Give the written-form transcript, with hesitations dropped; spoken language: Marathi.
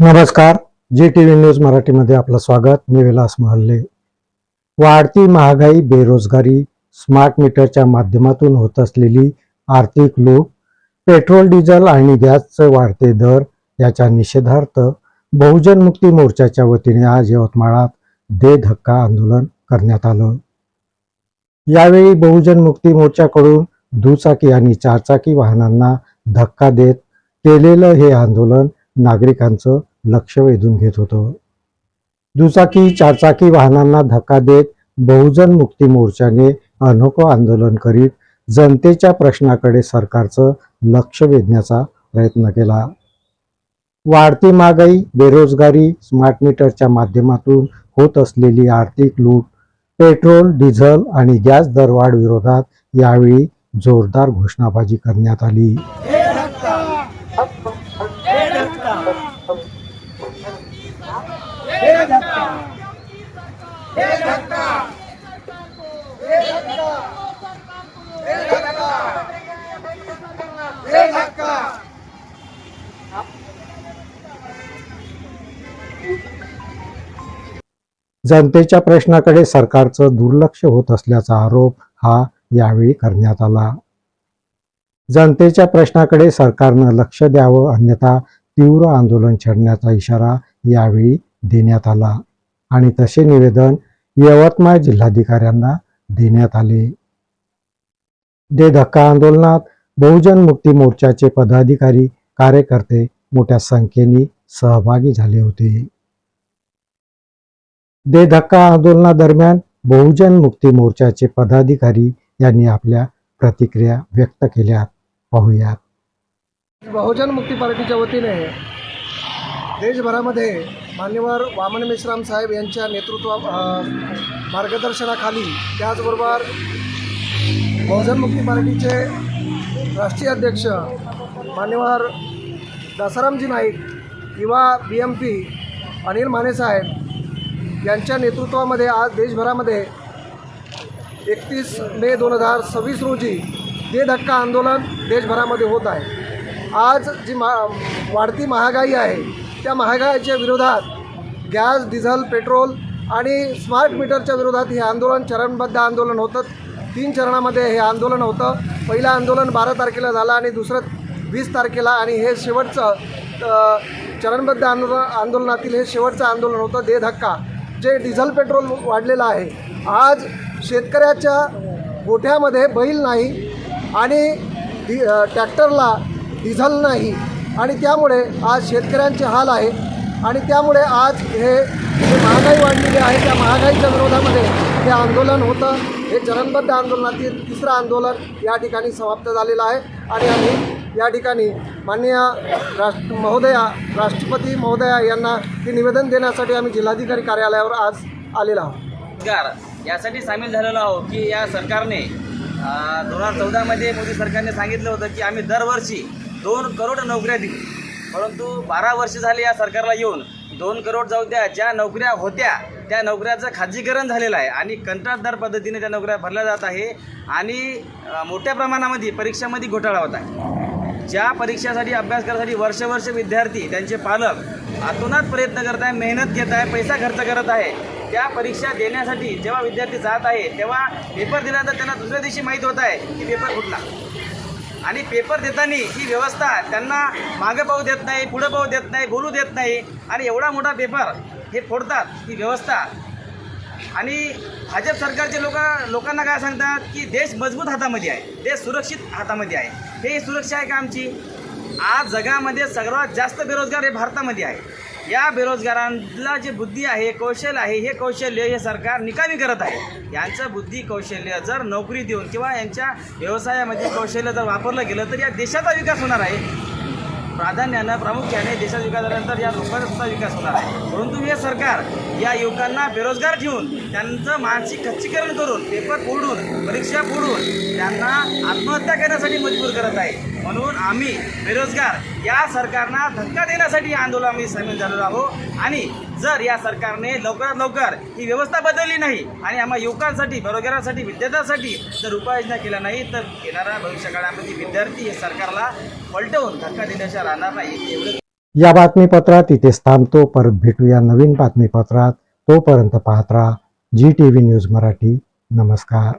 नमस्कार, जी टीव्ही न्यूज मराठीमध्ये आपलं स्वागत. मी विलास महल्ले. वाढती महागाई, बेरोजगारी, स्मार्ट मीटरच्या माध्यमातून होत असलेली आर्थिक लूट, पेट्रोल, डिझेल आणि गॅसचे वाढते दर याच्या निषेधार्थ बहुजन मुक्ती मोर्चाच्या वतीने आज यवतमाळात दे धक्का आंदोलन करण्यात आलं. यावेळी बहुजन मुक्ती मोर्चाकडून दुचाकी आणि चारचाकी वाहनांना धक्का देत केलेलं हे आंदोलन नागरिकांचं लक्ष वेधून घेत होतं. दुचाकी चारचाकी वाहनांना धक्का देत बहुजन मुक्ती मोर्चाने अनोखं आंदोलन करीत जनतेच्या प्रश्नाकडे सरकारचं लक्ष वेधण्याचा प्रयत्न केला. वाढती महागाई, बेरोजगारी, स्मार्ट मीटरच्या माध्यमातून होत असलेली आर्थिक लूट, पेट्रोल, डिझेल आणि गॅस दरवाढ विरोधात यावेळी जोरदार घोषणाबाजी करण्यात आली. जनतेच्या प्रश्नाकडे सरकारचं दुर्लक्ष होत असल्याचा आरोप हा यावेळी करण्यात आला. जनतेच्या प्रश्नाकडे सरकारनं लक्ष द्यावं, अन्यथा तीव्र आंदोलन छेडण्याचा इशारा यावेळी देण्यात आला आणि तसे निवेदन यवतमाळ जिल्हाधिकाऱ्यांना देण्यात आले. दे धक्का आंदोलनात बहुजन मुक्ती मोर्चाचे पदाधिकारी, कार्यकर्ते मोठ्या संख्येने सहभागी झाले होते. दे धक्का आंदोलनादरम्यान बहुजन मुक्ती मोर्चाचे पदाधिकारी यांनी आपल्या प्रतिक्रिया व्यक्त केल्या. पाहूयात. बहुजन मुक्ती पार्टीच्या वतीने देशभरामध्ये मान्यवर वामन मेश्राम साहेब यांच्या मार्गदर्शनाखाली, त्याचबरोबर बहुजन मुक्ती पार्टीचे राष्ट्रीय अध्यक्ष मान्यवर दासारामजी नाईक, युवा BMP अनिल माने साहेब यांच्या नेतृत्वामध्ये आज देशभरामध्ये 31 मे 2026 रोजी दे धक्का आंदोलन देशभरामध्ये होत आहे. आज जी वाढती महागाई आहे त्या महागाईच्या विरोधात गॅस, डिझेल, पेट्रोल आणि स्मार्ट मीटरच्या विरोधात हे आंदोलन चरणबद्ध आंदोलन होतं. 3 चरणामध्ये हे आंदोलन होतं. पहिलं आंदोलन 12 तारखेला झालं आणि दुसरं 20 तारखेला, आणि हे शेवटचं चरणबद्ध आंदोलनातील हे शेवटचं आंदोलन होतं दे धक्का. जे डिझेल पेट्रोल वाढलेलं आहे, आज शेतकऱ्याच्या गोठ्यामध्ये बैल नाही आणि ट्रॅक्टरला डिझेल नाही, आणि त्यामुळे आज शेतकऱ्यांचे हाल आहे. आणि त्यामुळे आज हे महागाई वाढलेली आहे, त्या महागाईच्या विरोधामध्ये हे आंदोलन होतं. हे चरणबद्ध आंदोलनातील 3रं आंदोलन या ठिकाणी समाप्त झालेलं आहे. आणि आम्ही या ठिकाणी माननीय राष्ट्रपती महोदया यांना हे निवेदन देण्यासाठी आम्ही जिल्हाधिकारी कार्यालयावर आज आलेलो आहोत. यासाठी सामील झालेलो आहोत की या सरकारने 2014मध्ये मोदी सरकारने सांगितलं होतं की आम्ही दरवर्षी 2 करोड नोकऱ्या देऊ, परंतु 12 वर्ष झाले या सरकारला येऊन 2 करोड जाऊ द्या, ज्या नोकऱ्या होत्या त्या नोकऱ्याचं खाजगीकरण झालेलं आहे आणि कंत्राटदार पद्धतीने त्या नोकऱ्या भरल्या जात आहे आणि मोठ्या प्रमाणामध्ये परीक्षामध्ये घोटाळा होत आहे. ज्या परीक्षेसाठी अभ्यास करण्यासाठी वर्ष विद्यार्थी, त्यांचे पालक आतोनात प्रयत्न करत आहे, मेहनत घेत आहे, पैसा खर्च करत आहे, त्या परीक्षा देण्यासाठी जेव्हा विद्यार्थी जात आहे तेव्हा पेपर दिल्यानंतर त्यांना दुसऱ्या दिवशी माहीत होत आहे की पेपर फुटला. आणि पेपर देताना ही व्यवस्था त्यांना मागे पाहू देत नाही, पुढे पाहू देत नाही, बोलू देत नाही, आणि एवढा मोठा पेपर हे फोडतात ही व्यवस्था. आणि भाजप सरकारचे लोकांना काय सांगतात की देश मजबूत हातामध्ये आहे, देश सुरक्षित हातामध्ये आहे. हे सुरक्षा आहे का आमची? आज जगामध्ये सर्वात जास्त बेरोजगार हे भारतामध्ये आहे. या बेरोजगारांना जे बुद्धी आहे, कौशल्य आहे, हे कौशल्य हे सरकार निकामी करत आहे. यांचं बुद्धी कौशल्य जर नोकरी देऊन किंवा यांच्या व्यवसायामध्ये कौशल्य जर वापरलं गेलं तर या देशाचा विकास होणार आहे. प्रामुख्याने देशाचा विकास झाल्यानंतर या लोकांचा सुद्धा विकास होणार आहे. परंतु हे सरकार या युवकांना बेरोजगार ठेवून त्यांचं मानसिक खच्चीकरण करून, पेपर फोडून, परीक्षा फोडून त्यांना आत्महत्या करण्यासाठी मजबूर करत आहे. म्हणून आम्ही बेरोजगार या सरकारला धक्का देण्यासाठी या आंदोलन आम्ही सामील झालेलो आहोत. आणि जर या सरकारने लवकरात लवकर ही व्यवस्था बदलली नाही आणि आम्हा युवकांसाठी, बेरोजगारांसाठी, विद्यार्थ्यांसाठी जर उपाययोजना केल्या नाही तर येणाऱ्या भविष्यकाळामध्ये विद्यार्थी हे सरकारला पलटवून धक्का देण्याच्या राहणार नाही. एवढं या बातमीपत्रात इथेच थांबतो. परत भेटूया नवीन बातमीपत्रात. तोपर्यंत पाहत राहा GTV न्यूज मराठी. नमस्कार.